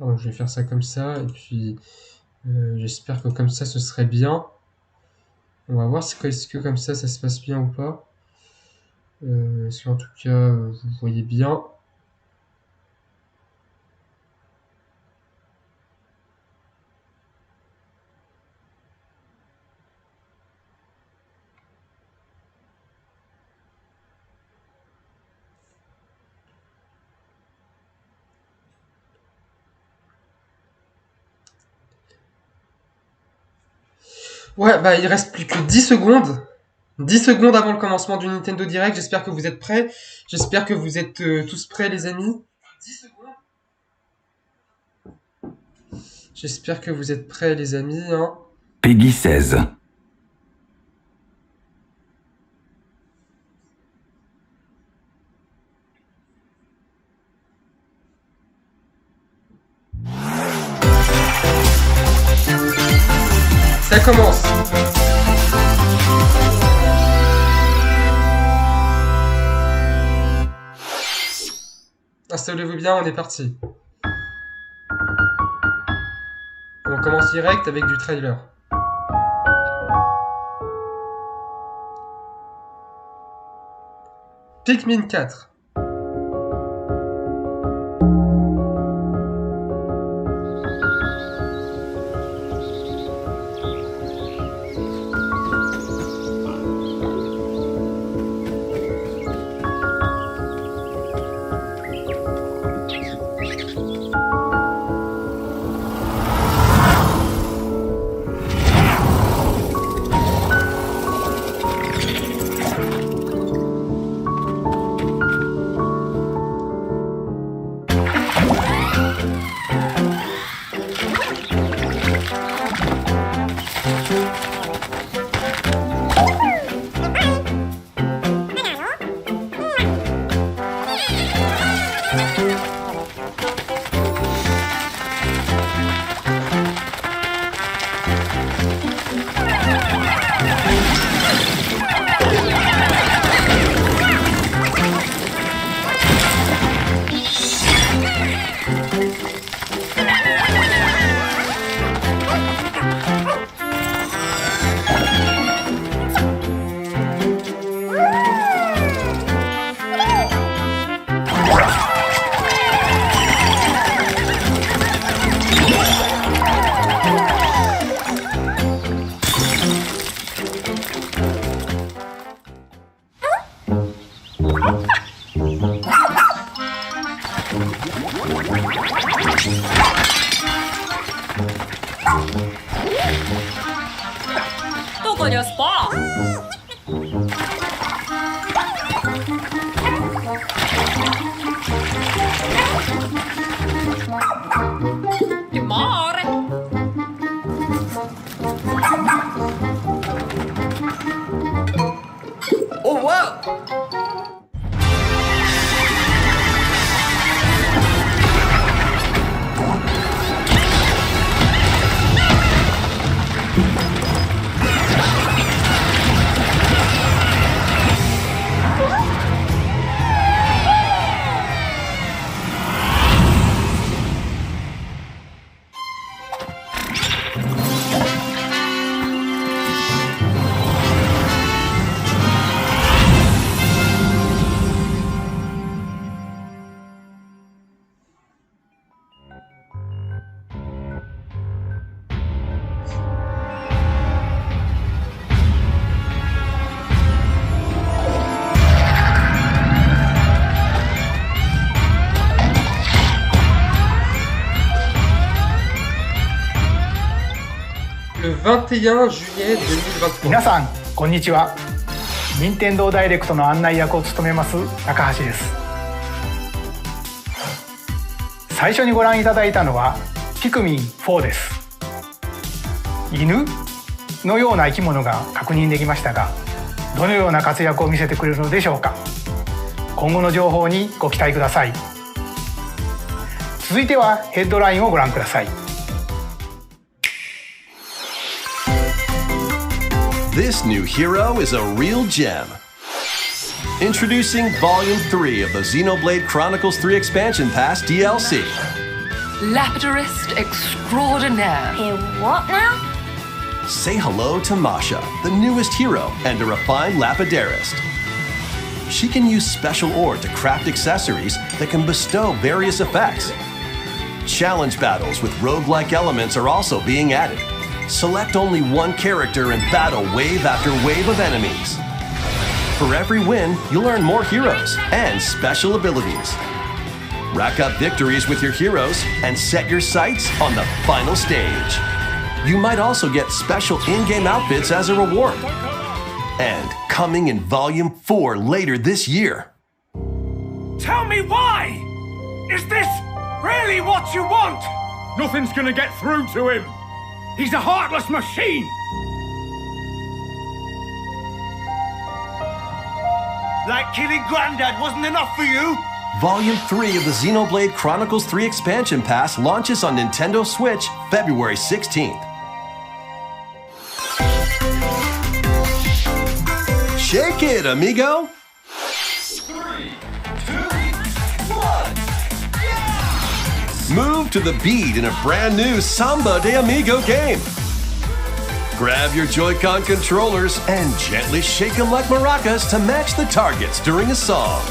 Alors, je vais faire ça comme ça, et puis j'espère que comme ça ce serait bien. On va voir est-ce que comme ça se passe bien ou pas. Est-ce qu'en tout cas vous voyez bien. Ouais, bah il reste plus que 10 secondes. 10 secondes avant le commencement du Nintendo Direct. J'espère que vous êtes prêts. J'espère que vous êtes tous prêts, les amis. 10 secondes. J'espère que vous êtes prêts, les amis. Hein. Peggy 16. Ça commence. Installez-vous bien, on est parti. On commence direct avec du trailer. Pikmin 4. Le 21 juillet 2023. 皆さんこんにちは。任天堂ダイレクトの案内役を務めます高橋です。最初にご覧いただいたのはピクミン4です。犬のような生き物が確認できましたが、どのような活躍を見せてくれるのでしょうか。今後の情報にご期待ください。続いてはヘッドラインをご覧ください。This new hero is a real gem. Introducing Volume 3 of the Xenoblade Chronicles 3 Expansion Pass DLC. Lapidarist extraordinaire. Here what now? Say hello to Masha, the newest hero and a refined lapidarist. She can use special ore to craft accessories that can bestow various effects. Challenge battles with roguelike elements are also being added. Select only one character and battle wave after wave of enemies. For every win, you'll earn more heroes and special abilities. Rack up victories with your heroes and set your sights on the final stage. You might also get special in-game outfits as a reward. And coming in Volume 4 later this year. Tell me why! Is this really what you want? Nothing's gonna get through to him. He's a heartless machine! Like killing Grandad wasn't enough for you? Volume 3 of the Xenoblade Chronicles 3 Expansion Pass launches on Nintendo Switch February 16th. Shake it, amigo! 3, 2, 1. Move to the beat in a brand new Samba de Amigo game. Grab your Joy-Con controllers and gently shake them like maracas to match the targets during a song.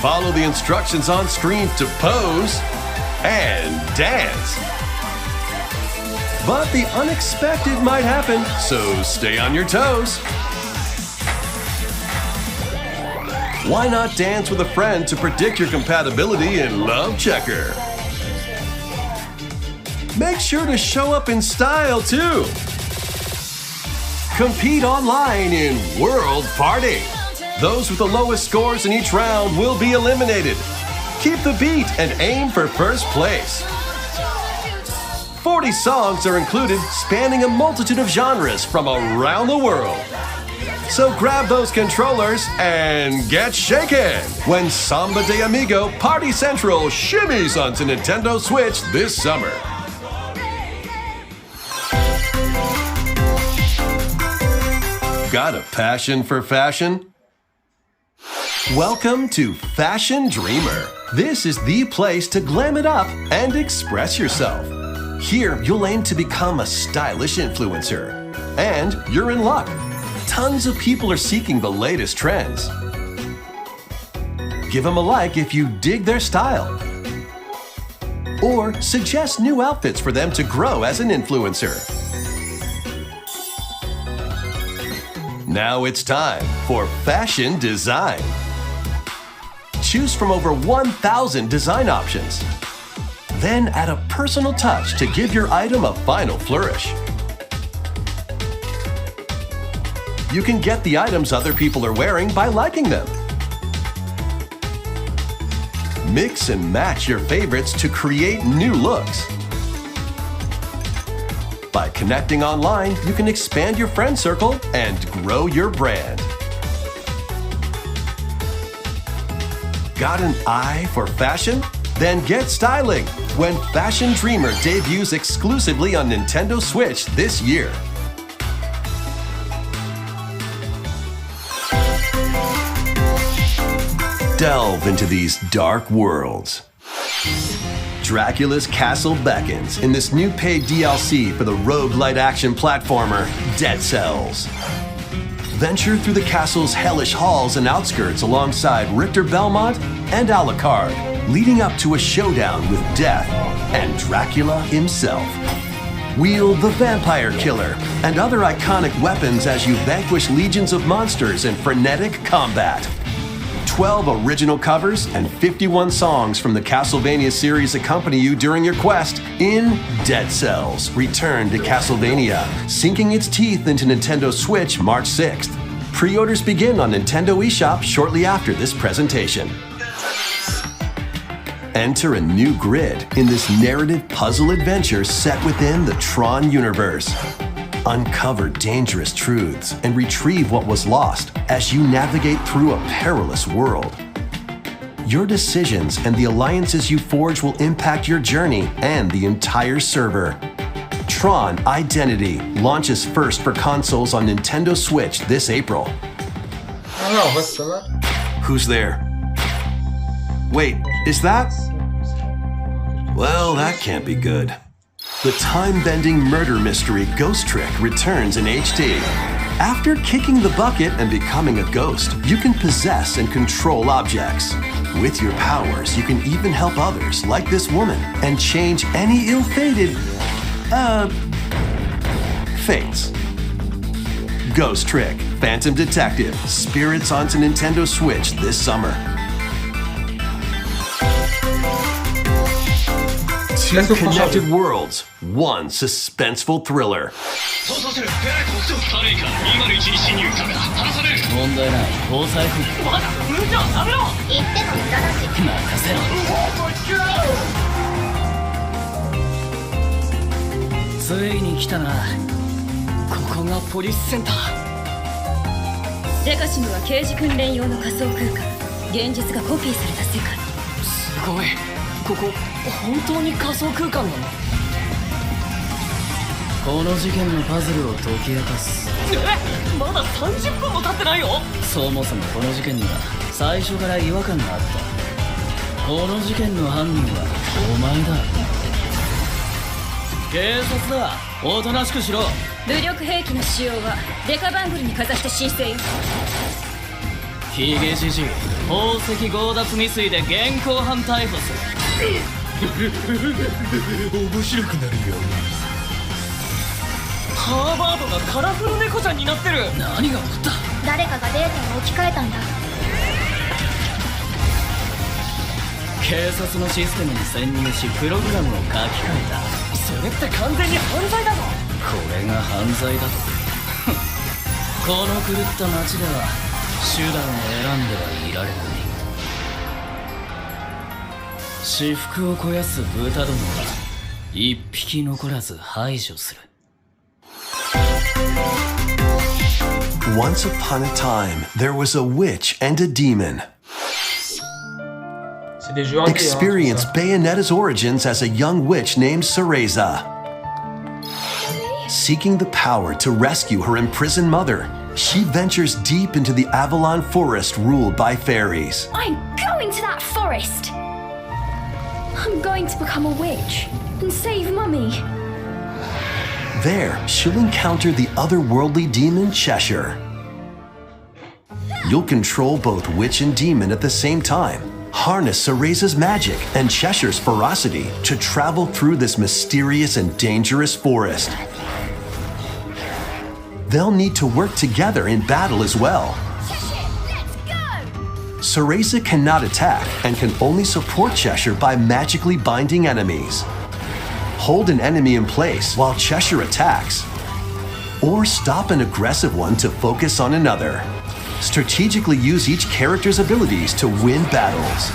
Follow the instructions on screen to pose and dance. But the unexpected might happen, so stay on your toes. Why not dance with a friend to predict your compatibility in Love Checker? Make sure to show up in style too. Compete online in World Party. Those with the lowest scores in each round will be eliminated. Keep the beat and aim for first place. 40 songs are included, spanning a multitude of genres from around the world. So grab those controllers and get shaken when Samba de Amigo Party Central shimmies onto Nintendo Switch this summer. Got a passion for fashion? Welcome to Fashion Dreamer. This is the place to glam it up and express yourself. Here, you'll aim to become a stylish influencer. And you're in luck. Tons of people are seeking the latest trends. Give them a like if you dig their style. Or suggest new outfits for them to grow as an influencer. Now it's time for fashion design. Choose from over 1,000 design options. Then add a personal touch to give your item a final flourish. You can get the items other people are wearing by liking them. Mix and match your favorites to create new looks. By connecting online, you can expand your friend circle and grow your brand. Got an eye for fashion? Then get styling when Fashion Dreamer debuts exclusively on Nintendo Switch this year. Delve into these dark worlds. Dracula's castle beckons in this new paid DLC for the roguelite action platformer Dead Cells. Venture through the castle's hellish halls and outskirts alongside Richter Belmont and Alucard, leading up to a showdown with Death and Dracula himself. Wield the Vampire Killer and other iconic weapons as you vanquish legions of monsters in frenetic combat. 12 original covers and 51 songs from the Castlevania series accompany you during your quest in Dead Cells: Return to Castlevania, sinking its teeth into Nintendo Switch March 6th. Pre-orders begin on Nintendo eShop shortly after this presentation. Enter a new grid in this narrative puzzle adventure set within the Tron universe. Uncover dangerous truths and retrieve what was lost as you navigate through a perilous world. Your decisions and the alliances you forge will impact your journey and the entire server. Tron Identity launches first for consoles on Nintendo Switch this April. Ah non, en vrai, ça va. Who's there? Wait, is that? Well, that can't be good. The time-bending murder mystery Ghost Trick returns in HD. After kicking the bucket and becoming a ghost, you can possess and control objects. With your powers, you can even help others, like this woman, and change any ill-fated, fates. Ghost Trick, Phantom Detective, Spirits onto Nintendo Switch this summer. Two connected worlds, one suspenseful thriller. 問題ない搭載不まだ無茶はダメろ言っても無駄だし任せろついに来たなここがポリスセンターデカシムは刑事訓練用の仮想空間現実がコピーされた世界すごいここ本当に仮想空間なのこの事件のパズルを解き明かすまだ30分も経ってないよそもそもこの事件には最初から違和感があったこの事件の犯人はお前だ警察だおとなしくしろ武力兵器の使用はデカバングルにかざして申請よヒゲじじい宝石強奪未遂で現行犯逮捕する面白くなるよハーバードがカラフル猫ちゃんになってる何が起こった誰かがデータを置き換えたんだ警察のシステムに潜入しプログラムを書き換えたそれって完全に犯罪だぞこれが犯罪だとこの狂った街では手段を選んではいられない私腹を肥やす豚どもは一匹残らず排除するOnce upon a time, there was a witch and a demon. C'est des jeux indés, Experience Bayonetta's origins as a young witch named Cereza. Seeking the power to rescue her imprisoned mother, she ventures deep into the Avalon forest ruled by fairies. I'm going to that forest! I'm going to become a witch and save Mummy. There, she'll encounter the otherworldly demon Cheshire. You'll control both witch and demon at the same time. Harness Cereza's magic and Cheshire's ferocity to travel through this mysterious and dangerous forest. They'll need to work together in battle as well. Cereza cannot attack and can only support Cheshire by magically binding enemies. Hold an enemy in place while Cheshire attacks, or stop an aggressive one to focus on another. Strategically use each character's abilities to win battles.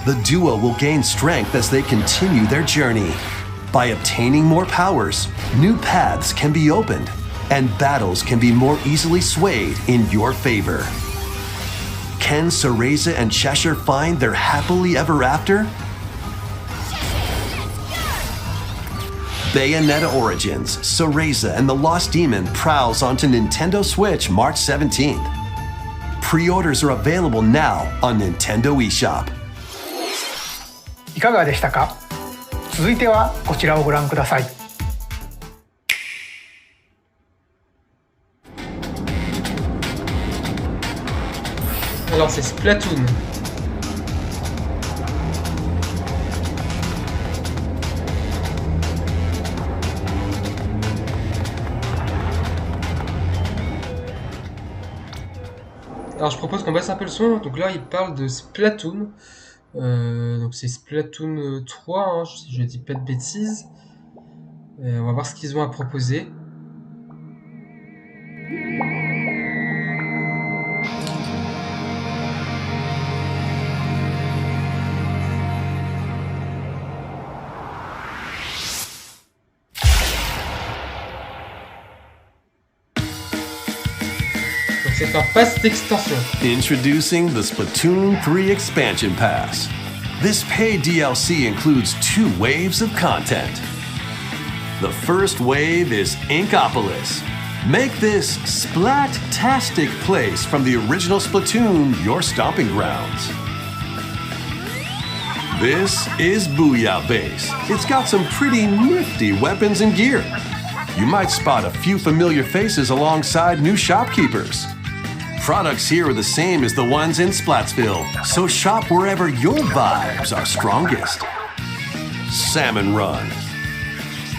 The duo will gain strength as they continue their journey. By obtaining more powers, new paths can be opened, and battles can be more easily swayed in your favor. Can Cereza and Cheshire find their happily ever after? Bayonetta Origins, Cereza and the Lost Demon prowls onto Nintendo Switch March 17th. Pre-orders are available now on Nintendo eShop. いかがでしたか？続いてはこちらをご覧ください。Alors c'est Splatoon. Alors je propose qu'on baisse un peu le son. Donc là il parle de Splatoon. Donc c'est Splatoon 3, hein, si je dis pas de bêtises. On va voir ce qu'ils ont à proposer. C'est un pass d'extension. Introducing the Splatoon 3 Expansion Pass. This paid DLC includes 2 waves of content. The first wave is Inkopolis. Make this splat-tastic place from the original Splatoon your stomping grounds. This is Booyah Base. It's got some pretty nifty weapons and gear. You might spot a few familiar faces alongside new shopkeepers. Products here are the same as the ones in Splatsville, so shop wherever your vibes are strongest. Salmon Run,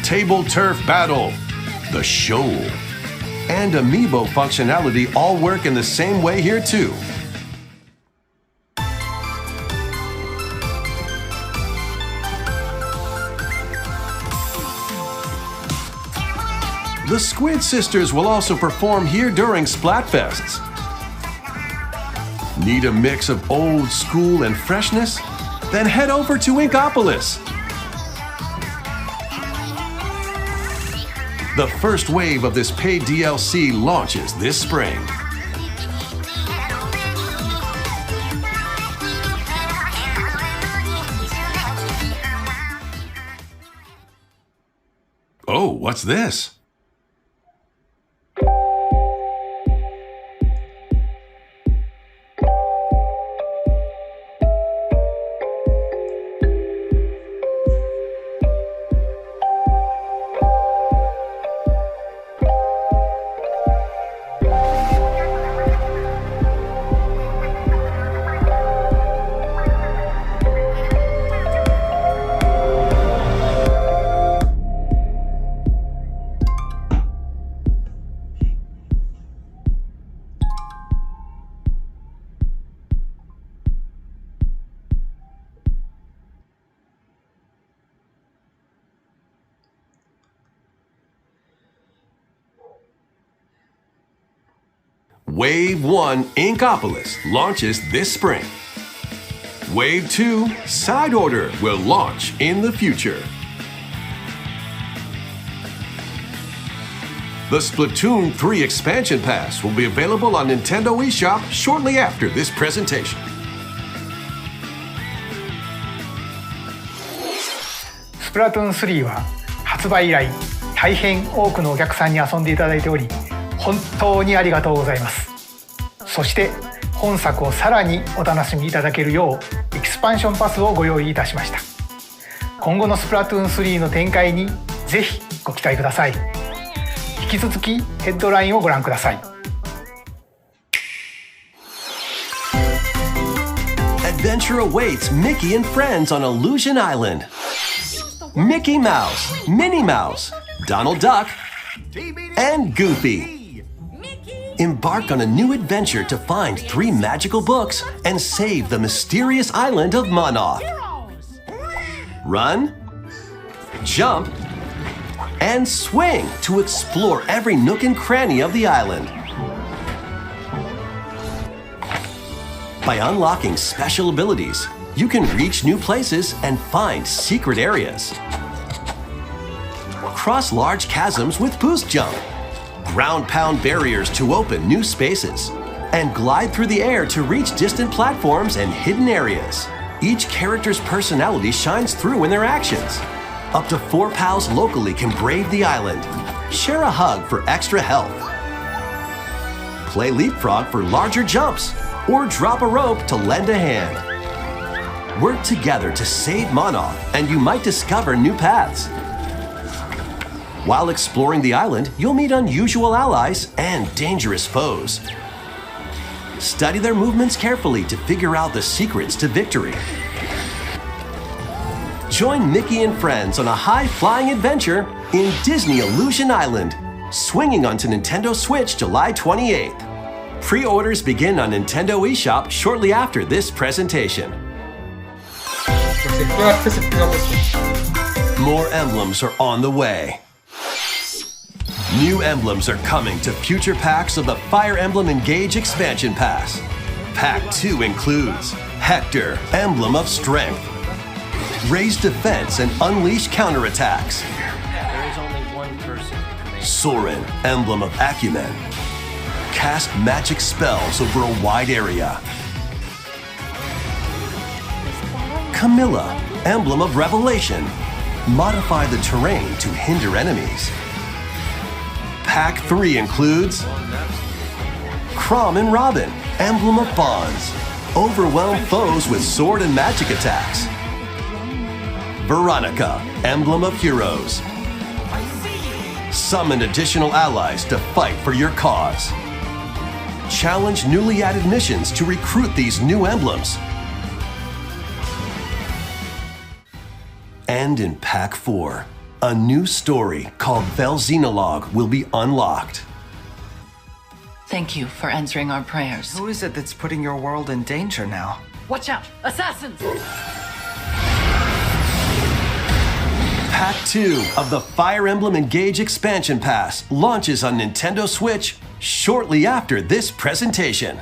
Table Turf Battle, The Shoal, and Amiibo functionality all work in the same way here too. The Squid Sisters will also perform here during Splatfests. Need a mix of old school and freshness? Then head over to Inkopolis. The first wave of this paid DLC launches this spring. Oh, what's this? Wave 1 Inkopolis launches this spring. Wave 2 Side Order will launch in the future. The Splatoon 3 Expansion Pass will be available on Nintendo eShop shortly after this presentation. Splatoon 3は発売以来大変多くのお客さんに遊んでいただいており本当にありがとうございます。そして本作をさらにお楽しみいただけるようエキスパンションパスをご用意いたしました。今後のスプラトゥーン3の展開にぜひご期待ください。引き続きヘッドラインをご覧ください。Adventure awaits Mickey and friends on Illusion Island. Mickey Mouse, Minnie Mouse, Donald Duck, and Goofy. Embark on a new adventure to find 3 magical books and save the mysterious island of Monoth. Run, jump, and swing to explore every nook and cranny of the island. By unlocking special abilities, you can reach new places and find secret areas. Cross large chasms with Boost Jump. Ground pound barriers to open new spaces, and glide through the air to reach distant platforms and hidden areas. Each character's personality shines through in their actions. Up to 4 pals locally can brave the island. Share a hug for extra health. Play leapfrog for larger jumps, or drop a rope to lend a hand. Work together to save Monoth, and you might discover new paths. While exploring the island, you'll meet unusual allies and dangerous foes. Study their movements carefully to figure out the secrets to victory. Join Mickey and friends on a high-flying adventure in Disney Illusion Island, swinging onto Nintendo Switch July 28th. Pre-orders begin on Nintendo eShop shortly after this presentation. More emblems are on the way. New emblems are coming to future packs of the Fire Emblem Engage Expansion Pass. Pack 2 includes Hector, Emblem of Strength, Raise Defense and Unleash Counterattacks, There is only one person. Soren, Emblem of Acumen, Cast magic spells over a wide area, Camilla, Emblem of Revelation, modify the terrain to hinder enemies. Pack 3 includes Chrom and Robin, Emblem of Bonds, overwhelm foes with sword and magic attacks. Veronica, Emblem of Heroes. Summon additional allies to fight for your cause. Challenge newly added missions to recruit these new emblems. And in Pack 4, a new story called Velxenologue will be unlocked. Thank you for answering our prayers. Who is it that's putting your world in danger now? Watch out! Assassins! Pack 2 of the Fire Emblem Engage Expansion Pass launches on Nintendo Switch shortly after this presentation.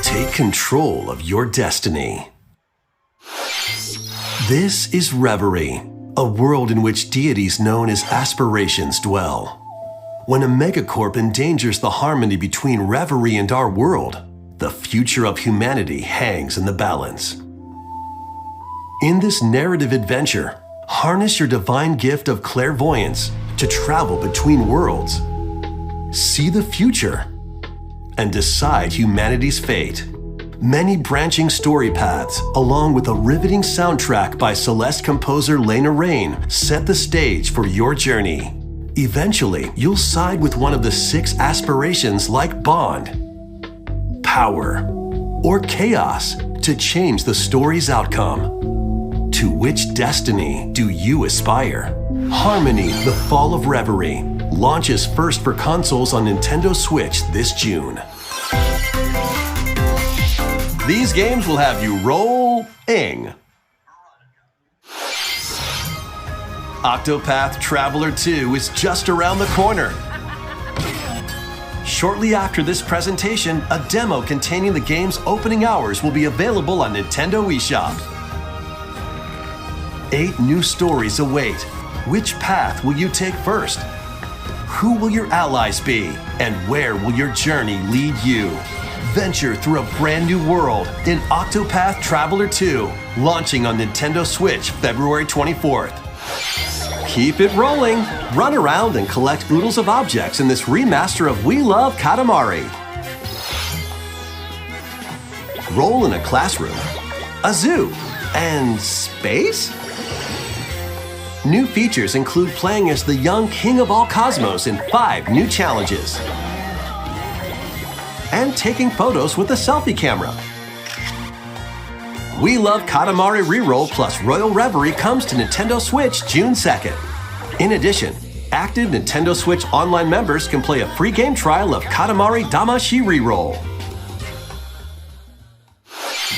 Take control of your destiny. This is Reverie, a world in which deities known as aspirations dwell. When a megacorp endangers the harmony between Reverie and our world, the future of humanity hangs in the balance. In this narrative adventure, harness your divine gift of clairvoyance to travel between worlds, see the future, and decide humanity's fate. Many branching story paths, along with a riveting soundtrack by Celeste composer Lena Raine, set the stage for your journey. Eventually, you'll side with one of the 6 aspirations like Bond, power, or chaos to change the story's outcome. To which destiny do you aspire? Harmony: The Fall of Reverie launches first for consoles on Nintendo Switch this June. These games will have you roll-ing. Octopath Traveler 2 is just around the corner. Shortly after this presentation, a demo containing the game's opening hours will be available on Nintendo eShop. 8 new stories await. Which path will you take first? Who will your allies be? And where will your journey lead you? Venture through a brand new world in Octopath Traveler 2, launching on Nintendo Switch February 24th. Keep it rolling! Run around and collect oodles of objects in this remaster of We Love Katamari. Roll in a classroom, a zoo, and space? New features include playing as the young king of all cosmos in 5 new challenges. And taking photos with a selfie camera. We Love Katamari Reroll plus Royal Reverie comes to Nintendo Switch June 2nd. In addition, active Nintendo Switch Online members can play a free game trial of Katamari Damacy Reroll.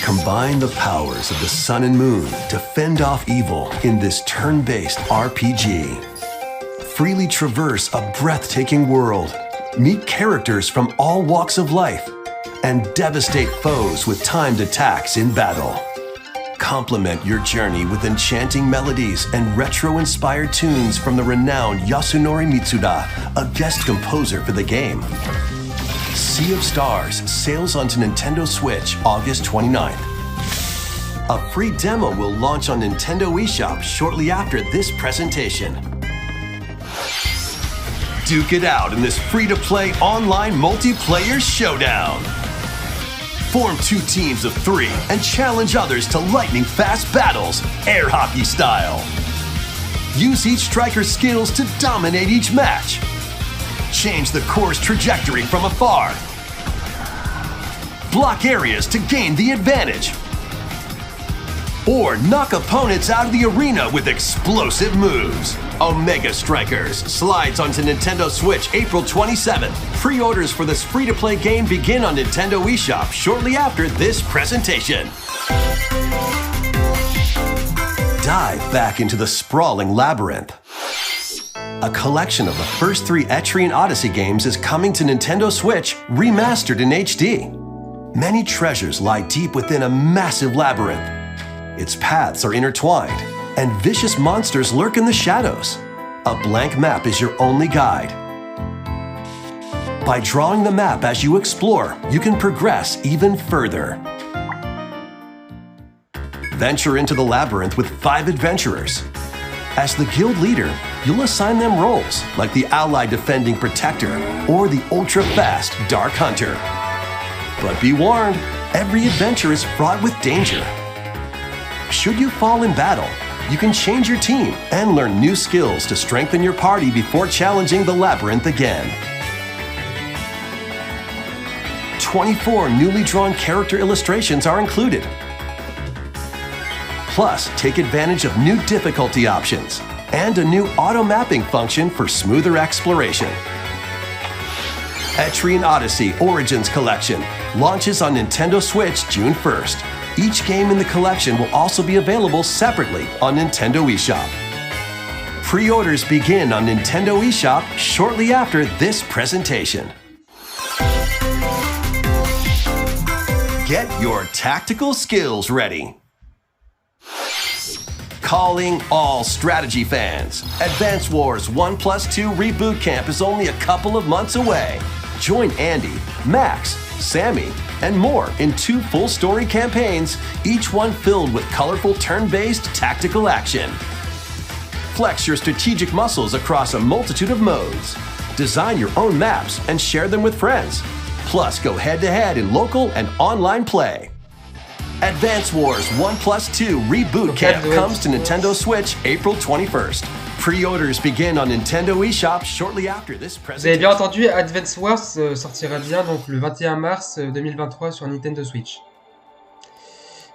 Combine the powers of the sun and moon to fend off evil in this turn-based RPG. Freely traverse a breathtaking world, meet characters from all walks of life, and devastate foes with timed attacks in battle. Complement your journey with enchanting melodies and retro-inspired tunes from the renowned Yasunori Mitsuda, a guest composer for the game. Sea of Stars sails onto Nintendo Switch August 29th. A free demo will launch on Nintendo eShop shortly after this presentation. Duke it out in this free-to-play online multiplayer showdown. Form 2 teams of 3 and challenge others to lightning-fast battles, air hockey style. Use each striker's skills to dominate each match. Change the course trajectory from afar. Block areas to gain the advantage. Or knock opponents out of the arena with explosive moves. Omega Strikers slides onto Nintendo Switch April 27th. Pre-orders for this free-to-play game begin on Nintendo eShop shortly after this presentation. Dive back into the sprawling labyrinth. A collection of the first 3 Etrian Odyssey games is coming to Nintendo Switch, remastered in HD. Many treasures lie deep within a massive labyrinth. Its paths are intertwined, and vicious monsters lurk in the shadows. A blank map is your only guide. By drawing the map as you explore, you can progress even further. Venture into the labyrinth with 5 adventurers. As the guild leader, you'll assign them roles like the ally defending protector or the ultra-fast dark hunter. But be warned, Every adventure is fraught with danger. Should you fall in battle, you can change your team and learn new skills to strengthen your party before challenging the labyrinth again. 24 newly drawn character illustrations are included. Plus, take advantage of new difficulty options and a new auto-mapping function for smoother exploration. Etrian Odyssey Origins Collection launches on Nintendo Switch June 1st. Each game in the collection will also be available separately on Nintendo eShop. Pre-orders begin on Nintendo eShop shortly after this presentation. Get your tactical skills ready. Calling all strategy fans. Advance Wars 1+2 Reboot Camp is only a couple of months away. Join Andy, Max, Sammy, and more in 2 full story campaigns, each one filled with colorful turn-based tactical action. Flex your strategic muscles across a multitude of modes. Design your own maps and share them with friends. Plus, go head-to-head in local and online play. Advance Wars 1+2 Reboot Camp comes to Nintendo Switch April 21st. Pre-orders begin on Nintendo eShop shortly after this Vous avez presentation. bien entendu, Advance Wars sortira bien donc le 21 mars 2023 sur Nintendo Switch.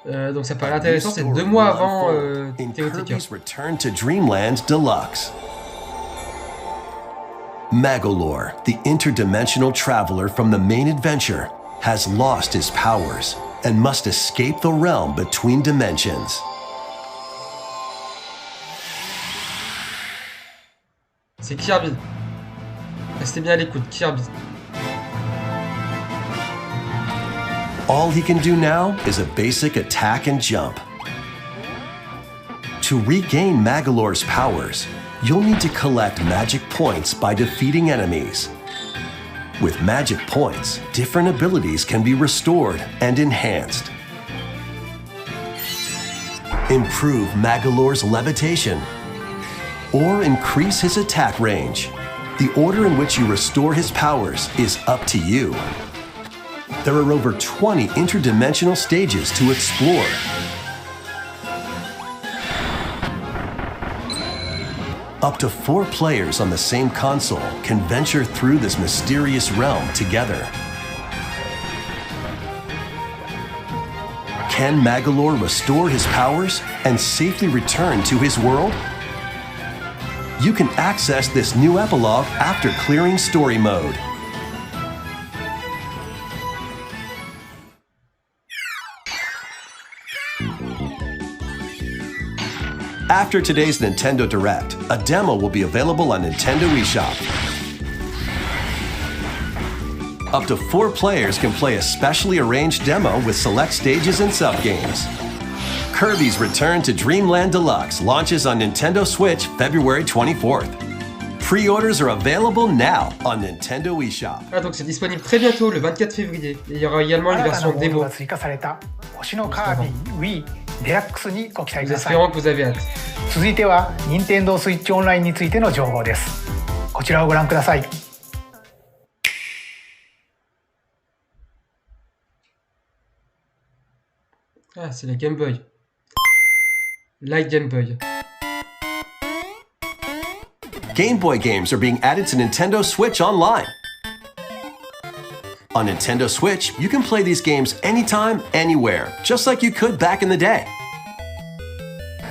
Donc ça paraît intéressant, c'est 2 mois avant Théotique. Kirby's Return to Dreamland Deluxe. Magolor, the interdimensional traveler from the main adventure, has lost his powers and must escape the realm between dimensions. C'est Kirby. Restez bien à l'écoute, Kirby. All he can do now is a basic attack and jump. To regain Magolor's powers, you'll need to collect magic points by defeating enemies. With magic points, different abilities can be restored and enhanced. Improve Magolor's levitation, or increase his attack range. The order in which you restore his powers is up to you. There are over 20 interdimensional stages to explore. Up to 4 players on the same console can venture through this mysterious realm together. Can Magolor restore his powers and safely return to his world? You can access this new epilogue after clearing story mode. After today's Nintendo Direct, a demo will be available on Nintendo eShop. Up to 4 players can play a specially arranged demo with select stages and subgames. Kirby's Return to Dreamland Deluxe launches on Nintendo Switch February 24th. Pre-orders are available now on Nintendo eShop. Ah, donc c'est disponible très bientôt, le 24 février. Et il y aura également une version démo. Nous espérons que vous avez hâte. 続いては Nintendo Switch Online についての情報です。こちらをご覧ください。Ah, c'est la Game Boy. Light Game Boy. Game Boy games are being added to Nintendo Switch Online. On Nintendo Switch, you can play these games anytime, anywhere, just like you could back in the day.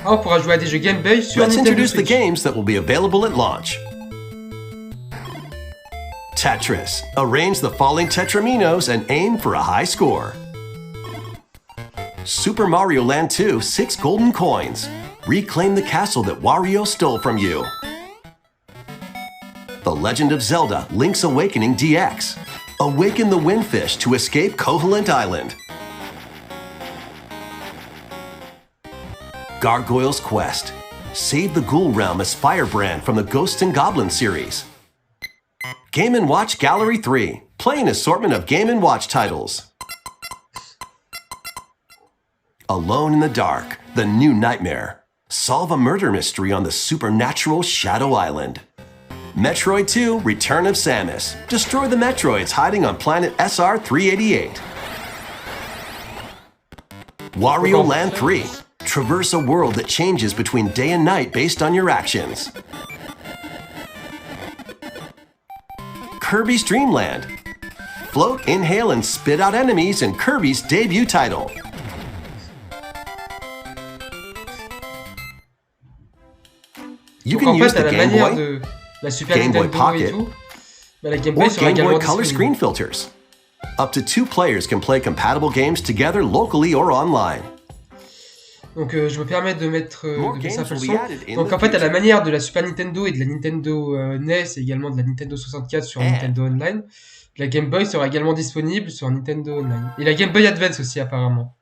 Ah, on pourra jouer à des jeux Game Boy sur Let's Nintendo introduce the Switch. games that will be available at launch. Tetris. Arrange the falling tetraminos and aim for a high score. Super Mario Land 2, 6 golden coins. Reclaim the castle that Wario stole from you. The Legend of Zelda Link's Awakening DX. Awaken the Windfish to escape Koholint Island. Gargoyle's Quest. Save the Ghoul Realm as Firebrand from the Ghosts and Goblins series. Game & Watch Gallery 3. Play an assortment of Game & Watch titles. Alone in the Dark, The New Nightmare. Solve a murder mystery on the supernatural Shadow Island. Metroid 2, Return of Samus. Destroy the Metroids hiding on planet SR-388. Wario Land 3. Traverse a world that changes between day and night based on your actions. Kirby's Dream Land. Float, inhale, and spit out enemies in Kirby's debut title. You Donc can en use fait, à the la Game manière Boy, de la Super Game Boy Nintendo Pocket, et tout, bah, la Game Boy or sera Game Boy également Color disponible. screen filters. Up to 2 players can play compatible games together locally or online. Donc je me permets de mettre More de baisser un games peu le will son. be added in Donc the en fait, à la future. manière de la Super Nintendo et de la Nintendo NES et également de la Nintendo 64 sur Nintendo Online, la Game Boy sera également disponible sur Nintendo Online. Et la Game Boy Advance aussi apparemment.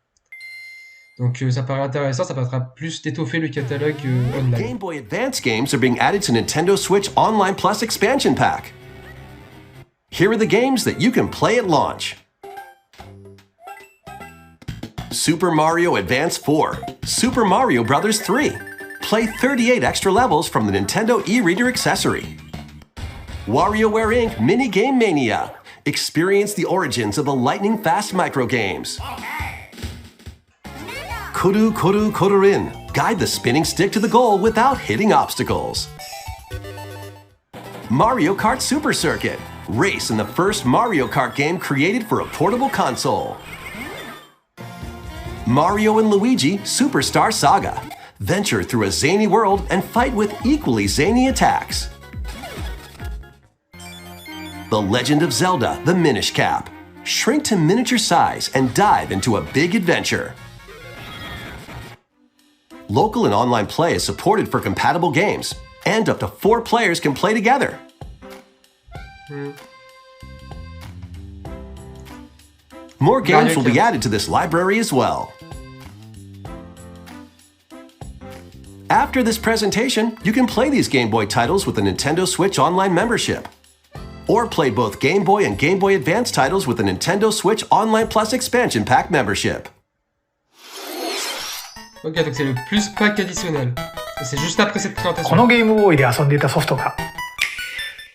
Donc ça paraît intéressant, ça permettra plus d'étoffer le catalogue online. Game Boy Advance games are being added to Nintendo Switch Online Plus expansion pack. Here are the games that you can play at launch. Super Mario Advance 4, Super Mario Bros. 3. Play 38 extra levels from the Nintendo e-reader accessory. WarioWare Inc. Mini Game Mania. Experience the origins of the lightning-fast microgames. Koru Koru Korurin. Guide the spinning stick to the goal without hitting obstacles. Mario Kart Super Circuit. Race in the first Mario Kart game created for a portable console. Mario and Luigi Superstar Saga. Venture through a zany world and fight with equally zany attacks. The Legend of Zelda, the Minish Cap. Shrink to miniature size and dive into a big adventure. Local and online play is supported for compatible games, and up to 4 players can play together. More games will be added to this library as well. After this presentation, you can play these Game Boy titles with the Nintendo Switch Online membership. Or play both Game Boy and Game Boy Advance titles with the Nintendo Switch Online Plus Expansion Pack membership. Ok, donc c'est le plus pack additionnel. Et c'est juste après cette présentation. このゲームボーイで遊んでいたソフトが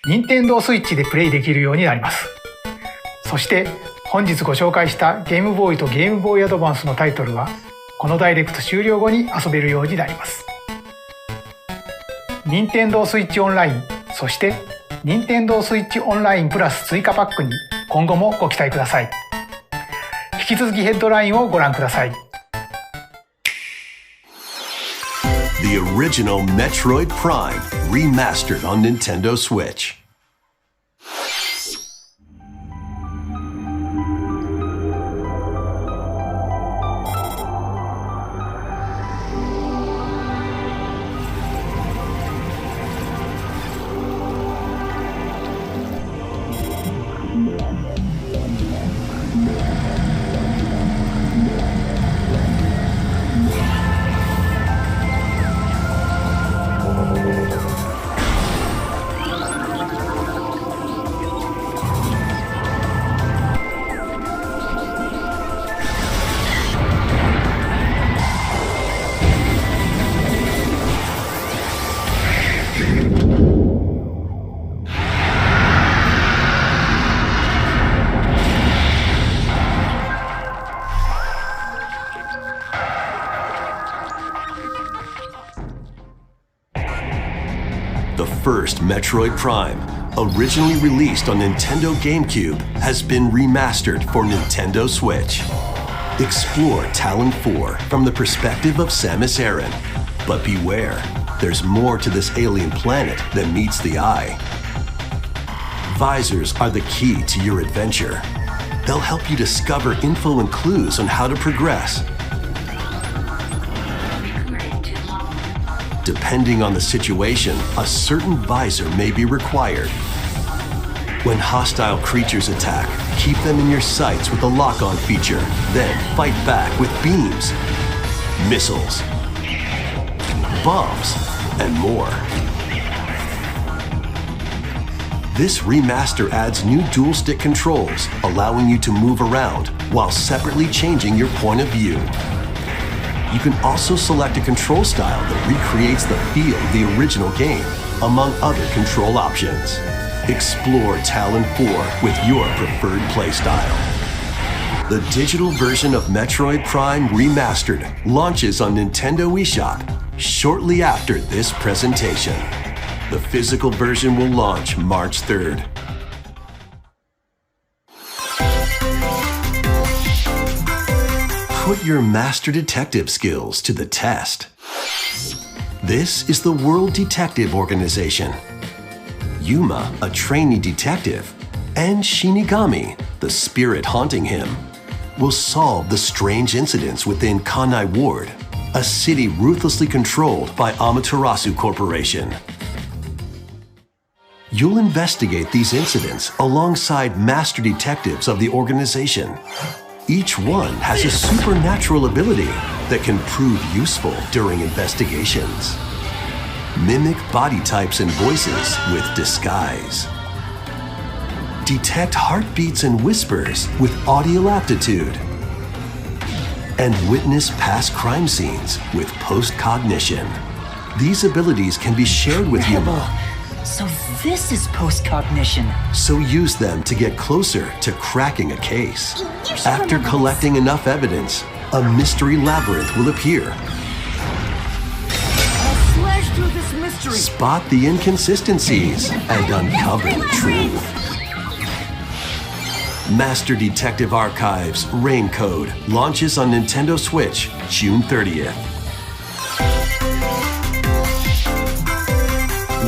任天堂スイッチでプレイできるようになります。そして本日ご紹介したゲームボーイとゲームボーイアドバンスのタイトルはこのダイレクト終了後に遊べるようになります。任天堂スイッチオンライン、そして任天堂スイッチオンラインプラス追加パックに今後もご期待ください。引き続きヘッドラインをご覧ください。The original Metroid Prime remastered on Nintendo Switch. The first Metroid Prime, originally released on Nintendo GameCube, has been remastered for Nintendo Switch. Explore Talon 4 from the perspective of Samus Aran. But beware, there's more to this alien planet than meets the eye. Visors are the key to your adventure. They'll help you discover info and clues on how to progress. Depending on the situation, a certain visor may be required. When hostile creatures attack, keep them in your sights with the lock-on feature, then fight back with beams, missiles, bombs, and more. This remaster adds new dual-stick controls, allowing you to move around while separately changing your point of view. You can also select a control style that recreates the feel of the original game, among other control options. Explore Talon 4 with your preferred playstyle. The digital version of Metroid Prime Remastered launches on Nintendo eShop shortly after this presentation. The physical version will launch March 3rd. Put your master detective skills to the test. This is the World Detective Organization. Yuma, a trainee detective, and Shinigami, the spirit haunting him, will solve the strange incidents within Kanai Ward, a city ruthlessly controlled by Amaterasu Corporation. You'll investigate these incidents alongside master detectives of the organization. Each one has a supernatural ability that can prove useful during investigations. Mimic body types and voices with disguise. Detect heartbeats and whispers with audio aptitude. And witness past crime scenes with post-cognition. These abilities can be shared with Yuma. So this is post-cognition. So use them to get closer to cracking a case. After collecting enough evidence, a mystery labyrinth will appear. I'll slash through this mystery. Spot the inconsistencies and uncover the truth. Master Detective Archives Rain Code launches on Nintendo Switch June 30th.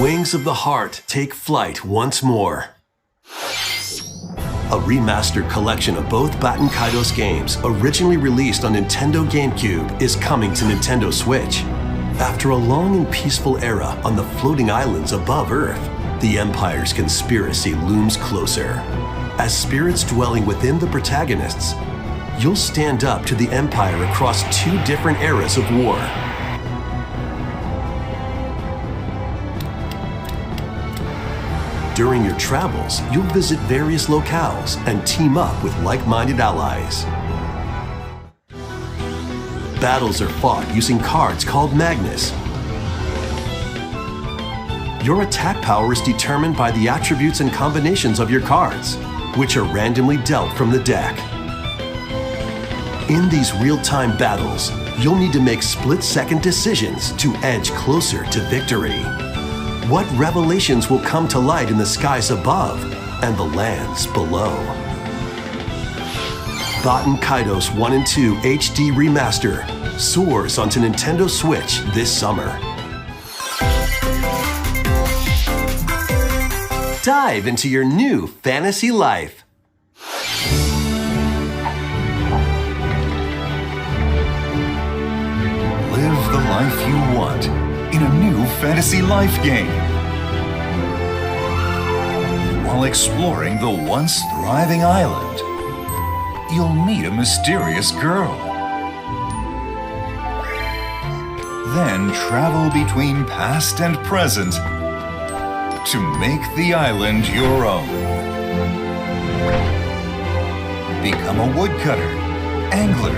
Wings of the Heart take flight once more. A remastered collection of both Baten Kaitos games originally released on Nintendo GameCube is coming to Nintendo Switch. After a long and peaceful era on the floating islands above Earth, the Empire's conspiracy looms closer. As spirits dwelling within the protagonists, you'll stand up to the Empire across two different eras of war. During your travels, you'll visit various locales and team up with like-minded allies. Battles are fought using cards called Magnus. Your attack power is determined by the attributes and combinations of your cards, which are randomly dealt from the deck. In these real-time battles, you'll need to make split-second decisions to edge closer to victory. What revelations will come to light in the skies above and the lands below? Baten Kaitos 1 and 2 HD Remaster soars onto Nintendo Switch this summer. Dive into your new fantasy life. Live the life you want in a new fantasy life game. While exploring the once thriving island, you'll meet a mysterious girl. Then travel between past and present to make the island your own. Become a woodcutter, angler,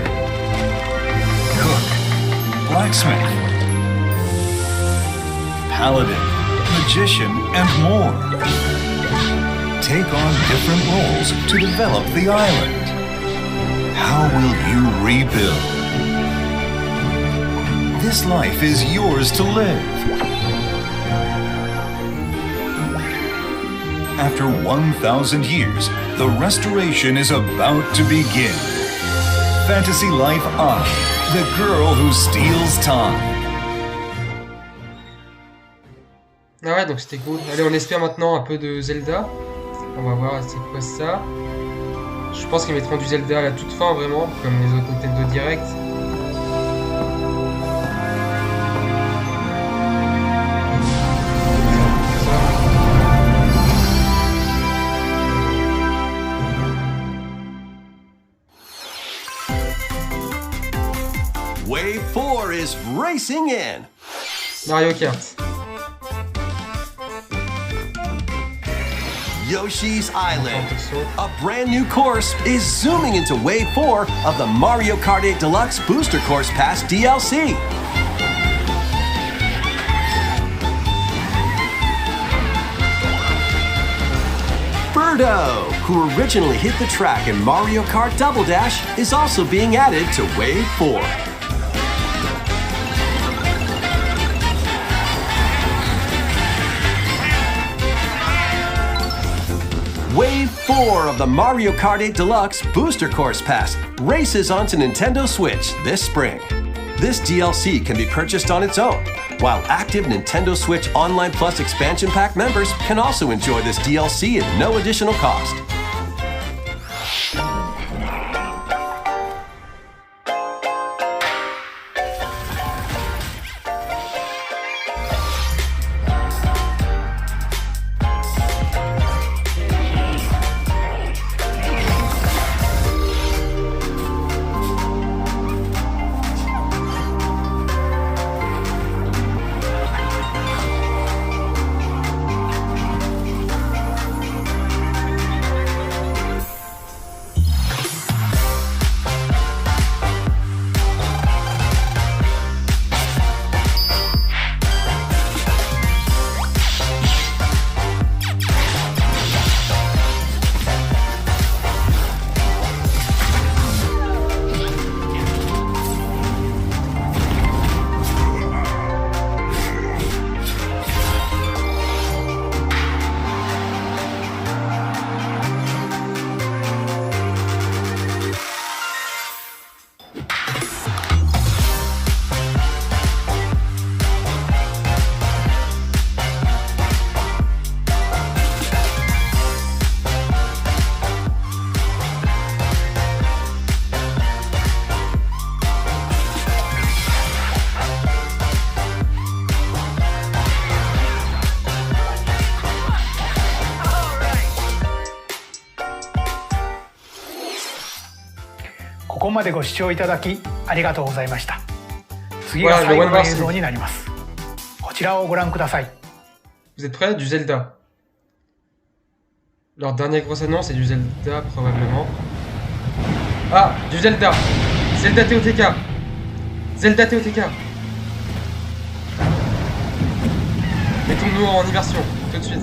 cook, blacksmith, paladin, magician, and more. Take on different roles to develop the island. How will you rebuild? This life is yours to live. After 1,000 years, the restoration is about to begin. Fantasy Life On, the girl who steals time. Ah ouais, donc c'était cool. Allez, on espère maintenant un peu de Zelda. On va voir c'est quoi ça. Je pense qu'ils mettront du Zelda à la toute fin, vraiment, comme les autres Nintendo Direct. Wave 4 is racing in. Mario Kart. Yoshi's Island. A brand new course is zooming into Wave 4 of the Mario Kart 8 Deluxe Booster Course Pass DLC. Birdo, who originally hit the track in Mario Kart Double Dash, is also being added to Wave 4. Wave 4 of the Mario Kart 8 Deluxe Booster Course Pass races onto Nintendo Switch this spring. This DLC can be purchased on its own, while active Nintendo Switch Online Plus Expansion Pack members can also enjoy this DLC at no additional cost.ここまでご視聴いただきありがとうございました。次が最後の映像になります。こちらをご覧ください。Vous êtes prêts? Du Zelda. Leur dernière grosse annonce est du Zelda probablement. Ah, du Zelda. Zelda Totk. Zelda Totk. Mettons-nous en immersion tout de suite.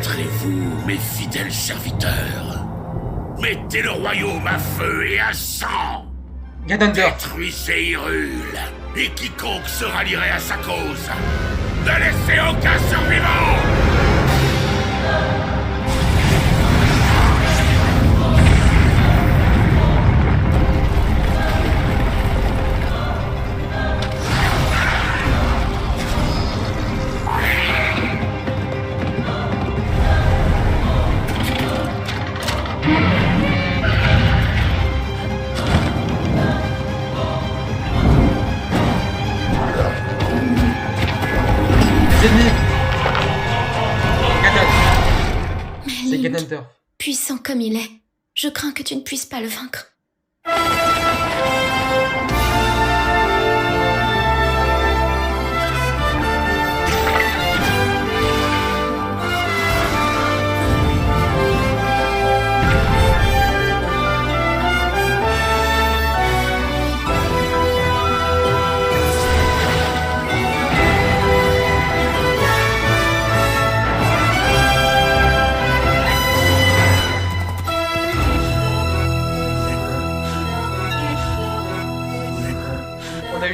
Montrez-vous, mes fidèles serviteurs. Mettez le royaume à feu et à sang. Détruisez Hyrule, et quiconque se rallierait à sa cause. Ne laissez aucun survivant. Puissant comme il est, je crains que tu ne puisses pas le vaincre.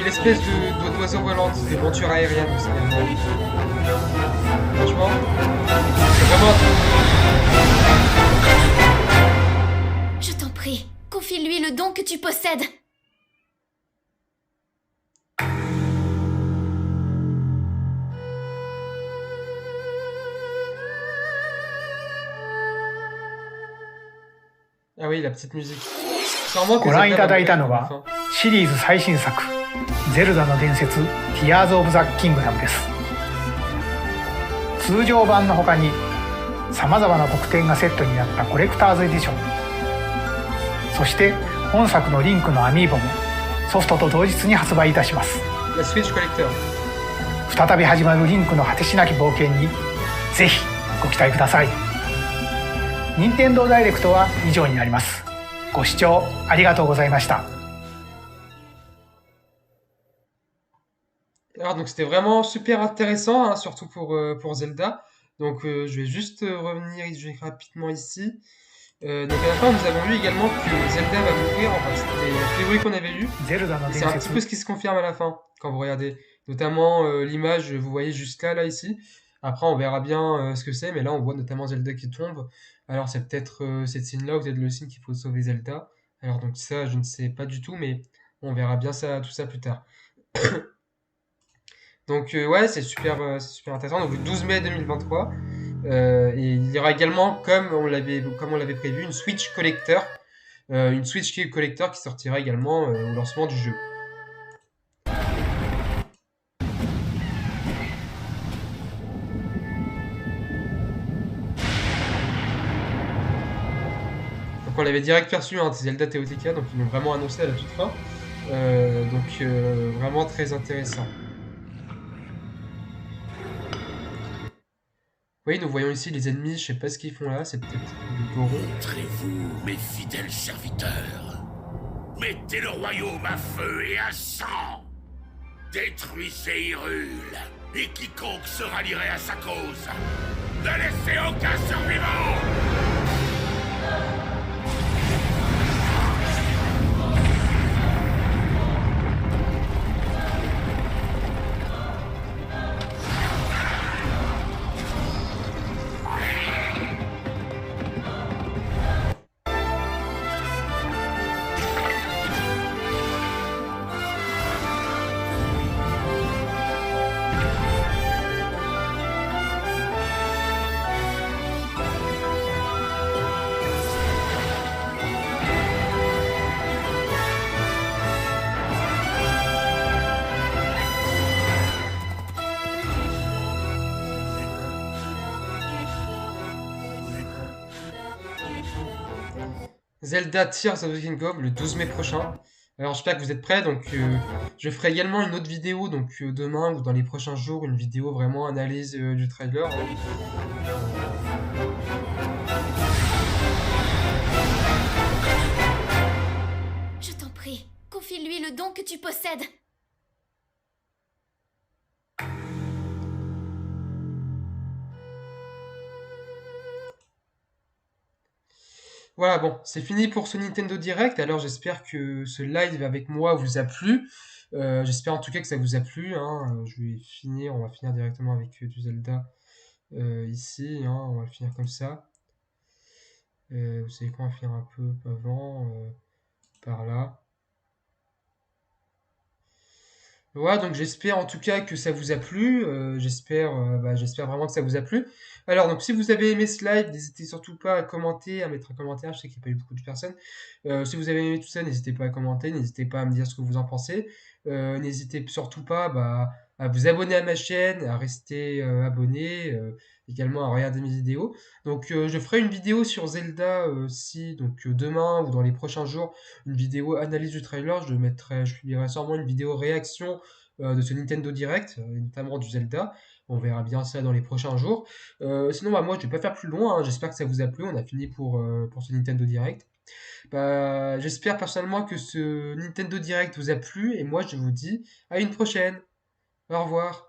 Espèce d'oiseau volante, des montures aériennes, vous savez. Franchement, c'est vraiment... Je t'en prie, confie-lui le don que tu possèdes. Ah oui, la petite musique. ご覧いただいたのはシリーズ最新作ゼルダの伝説 Tears of the Kingdom です。通常版の他にさまざまな特典がセットになったコレクターズエディション、そして本作のリンクのアミーボもソフトと同日に発売いたします。再び始まるリンクの果てしなき冒険にぜひご期待ください。任天堂ダイレクトは以上になります。ご視聴ありがとうございました。Alors donc c'était vraiment super intéressant, hein, surtout pour Zelda. Donc je vais juste revenir rapidement ici. Donc à la fin nous avons vu également que Zelda va mourir, enfin c'était la théorie qu'on avait eue. C'est un petit peu ce qui se confirme à la fin, quand vous regardez. Notamment l'image, vous voyez juste là ici. Après on verra bien ce que c'est, mais là on voit notamment Zelda qui tombe. Alors c'est peut-être cette scène-là ou peut-être le signe qu'il faut sauver Zelda. Alors donc ça je ne sais pas du tout, mais on verra bien ça, tout ça plus tard. Donc ouais, c'est super intéressant. Donc le 12 mai 2023. Et il y aura également, comme on l'avait prévu, une Switch Collector. Une Switch Collector qui sortira également au lancement du jeu. Donc on l'avait direct perçu, hein, Zelda Totk, donc ils l'ont vraiment annoncé à la toute fin. Donc vraiment très intéressant. Oui, nous voyons ici les ennemis, je sais pas ce qu'ils font là, c'est peut-être le taureau. Montrez-vous, mes fidèles serviteurs. Mettez le royaume à feu et à sang. Détruisez Hyrule, et quiconque se rallierait à sa cause. Ne laissez aucun survivant. Zelda Tears of the Kingdom le 12 mai prochain. Alors j'espère que vous êtes prêts, donc je ferai également une autre vidéo, donc demain ou dans les prochains jours, une vidéo vraiment analyse du trailer. Je t'en prie, confie-lui le don que tu possèdes. Voilà, bon, c'est fini pour ce Nintendo Direct. Alors j'espère que ce live avec moi vous a plu. J'espère en tout cas que ça vous a plu, hein. On va finir directement avec du Zelda ici, hein. On va le finir comme ça. Vous savez quoi, on va finir un peu avant, par là. Voilà, donc j'espère en tout cas que ça vous a plu. J'espère vraiment que ça vous a plu. Alors, donc si vous avez aimé ce live, n'hésitez surtout pas à commenter, à mettre un commentaire. Je sais qu'il n'y a pas eu beaucoup de personnes. Si vous avez aimé tout ça, n'hésitez pas à commenter, n'hésitez pas à me dire ce que vous en pensez. N'hésitez surtout pas à vous abonner à ma chaîne, à rester abonné, également à regarder mes vidéos. Donc je ferai une vidéo sur Zelda demain ou dans les prochains jours, une vidéo analyse du trailer. Je publierai sûrement une vidéo réaction de ce Nintendo Direct, notamment du Zelda. On verra bien ça dans les prochains jours. Sinon, moi, je vais pas faire plus loin, hein. J'espère que ça vous a plu. On a fini pour ce Nintendo Direct. J'espère personnellement que ce Nintendo Direct vous a plu. Et moi, je vous dis à une prochaine. Au revoir.